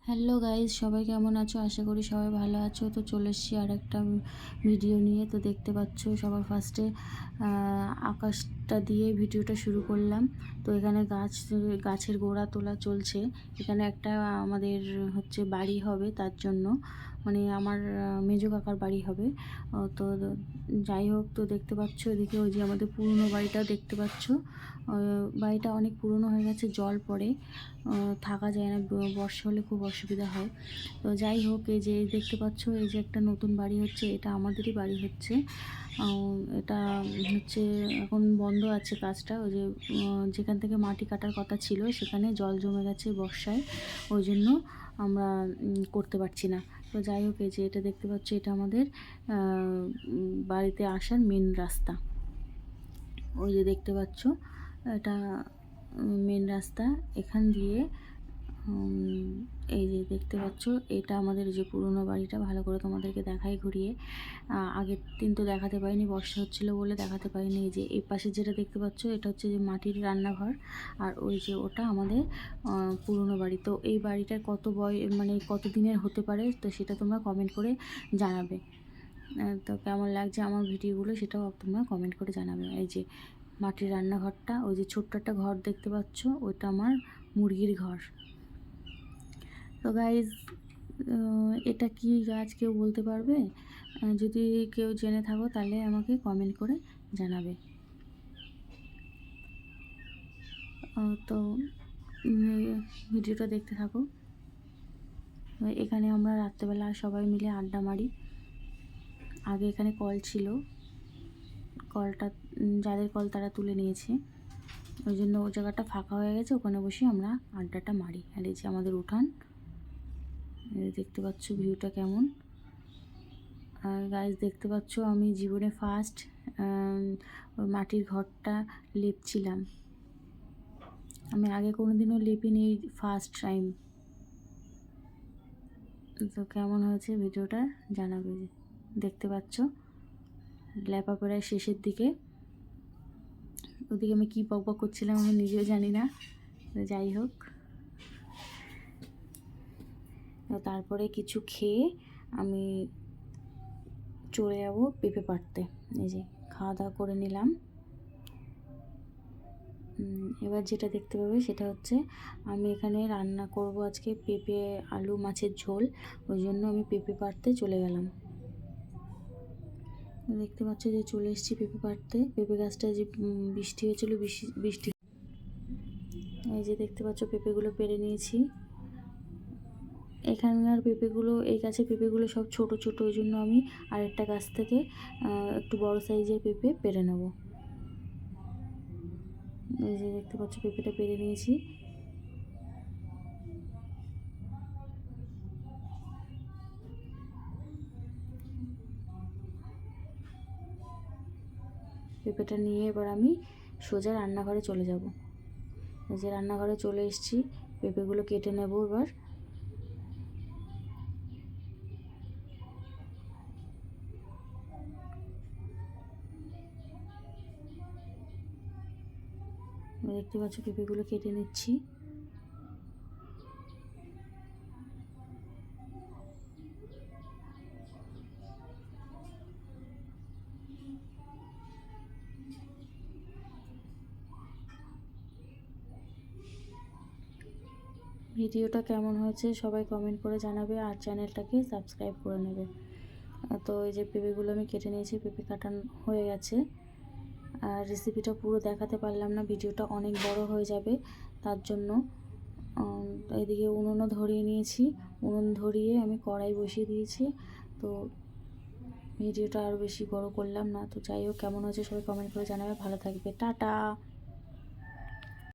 Hello guys, সবাই কেমন আছো? আশা করি সবাই ভালো আছো। তো চলে এসেছি আর একটা ভিডিও নিয়ে। তো দেখতে পাচ্ছ সবার ফার্স্টে আকাশটা দিয়ে ভিডিওটা শুরু করলাম। তো এখানে গাছের গোড়া তোলা চলছে। এখানে একটা আমাদের হচ্ছে বাড়ি হবে, তার জন্য মানে আমার মেজো কাকার বাড়ি হবে। তো যাই হোক, তো দেখতে পাচ্ছ এদিকে ওই যে আমাদের পুরনো বাড়িটাও দেখতে পাচ্ছ। বাড়িটা অনেক পুরনো হয়ে গেছে, জল পড়ে, থাকা যায় না, বর্ষা হলে খুব অসুবিধা হয়। তো যাই হোক, এই যে দেখতে পাচ্ছ এই যে একটা নতুন বাড়ি হচ্ছে, এটা আমাদেরই বাড়ি হচ্ছে। এটা হচ্ছে এখন বন্ধ আছে কাজটা। ওই যে যেখান থেকে মাটি কাটার কথা ছিল সেখানে জল জমে গেছে বর্ষায়, ওই জন্য আমরা করতে পারছি না। তো যাই হোক, এই যে এটা দেখতে পাচ্ছ, এটা আমাদের বাড়িতে আসার মেন রাস্তা। ওই যে দেখতে পাচ্ছ, এটা মেন রাস্তা। এখান দিয়ে এই যে দেখতে পাচ্ছ, এটা আমাদের যে পুরনো বাড়িটা। ভালো করে তোমাদেরকে দেখাই ঘুরিয়ে। আগের দিন তো দেখাতে পারিনি, বর্ষা হচ্ছিলো বলে দেখাতে পারিনি। এই যে এই পাশে যেটা দেখতে পাচ্ছ, এটা হচ্ছে যে মাটির রান্নাঘর, আর ওই যে ওটা আমাদের পুরনো বাড়ি। তো এই বাড়িটার মানে কত দিনের হতে পারে, তো সেটা তোমরা কমেন্ট করে জানাবে। তো কেমন লাগছে আমার ভিডিওগুলো সেটাও তোমরা কমেন্ট করে জানাবে। এই যে মাটির রান্নাঘরটা, ওই যে ছোট্ট একটা ঘর দেখতে পাচ্ছ, ওইটা আমার মুরগির ঘর। তো গাইজ, এটা কি গাছ কেউ বলতে পারবে? যদি কেউ জেনে থাকো তাহলে আমাকে কমেন্ট করে জানাবে। তো ভিডিওটা দেখতে থাকো। এখানে আমরা রাত্রেবেলা সবাই মিলে আড্ডা মারি। আগে এখানে কল ছিল, কলটা যাদের কল তারা তুলে নিয়েছে, ওই জন্য ওই জায়গাটা ফাঁকা হয়ে গেছে, ওখানে বসে আমরা আড্ডাটা মারি। আর এই যে আমাদের উঠান, দেখতে পাচ্ছ ভিউটা কেমন। আর গাইজ দেখতে পাচ্ছ, আমি জীবনে ফার্স্ট ওই মাটির ঘরটা লেপছিলাম। আমি আগে কোনোদিনও লেপিনি, ফার্স্ট টাইম। তো কেমন হয়েছে ভিডিওটা জানাবে। দেখতে পাচ্ছ লেপা প্রায় শেষের দিকে। ওদিকে আমি কী বকবক করছিলাম আমি নিজেও জানি না। যাই হোক, তারপরে কিছু খেয়ে আমি চলে যাব পেঁপে পাড়তে। এই যে খাওয়া দাওয়া করে নিলাম। এবার যেটা দেখতে পাবে সেটা হচ্ছে, আমি এখানে রান্না করব আজকে পেঁপে আলু মাছের ঝোল। ওই জন্য আমি পেঁপে পাড়তে চলে গেলাম। দেখতে পাচ্ছ যে চলে এসেছি পেঁপে পাড়তে। পেঁপে গাছটা যে বৃষ্টি হয়েছিল, বৃষ্টি এই যে দেখতে পাচ্ছ পেঁপেগুলো পেড়ে নিয়েছি। এখানকার পেঁপেগুলো, এই গাছের পেঁপেগুলো সব ছোট ছোট, ওই জন্য আমি আরেকটা গাছ থেকে একটু বড় সাইজের পেঁপে পেড়ে নেব। এই যে দেখতে পাচ্ছ পেঁপেটা পেড়ে নিয়েছি। পেঁপেটা নিয়ে এবার আমি সোজা রান্নাঘরে চলে যাব। এই যে রান্নাঘরে চলে এসেছি, পেঁপেগুলো কেটে নেব এবার। দেখতে পাচ্ছ পেঁপেগুলো কেটে নিচ্ছি। ভিডিওটা কেমন হয়েছে সবাই কমেন্ট করে জানাবে, আর চ্যানেলটাকে সাবস্ক্রাইব করে নেবে। তো এই যে পেঁপেগুলো আমি কেটে নিয়েছি, পেঁপে কাটা হয়ে গেছে। আর রেসিপিটা পুরো দেখাতে পারলাম না, ভিডিওটা অনেক বড় হয়ে যাবে, তার জন্য এদিকে উনুনও ধরিয়ে নিয়েছি। উনুন ধরিয়ে আমি কড়াই বসিয়ে দিয়েছি। তো ভিডিওটা আর বেশি বড় করলাম না। তো যাই হোক, কেমন হয়েছে সবাই কমেন্ট করে জানাবে। ভালো থাকবে, টাটা।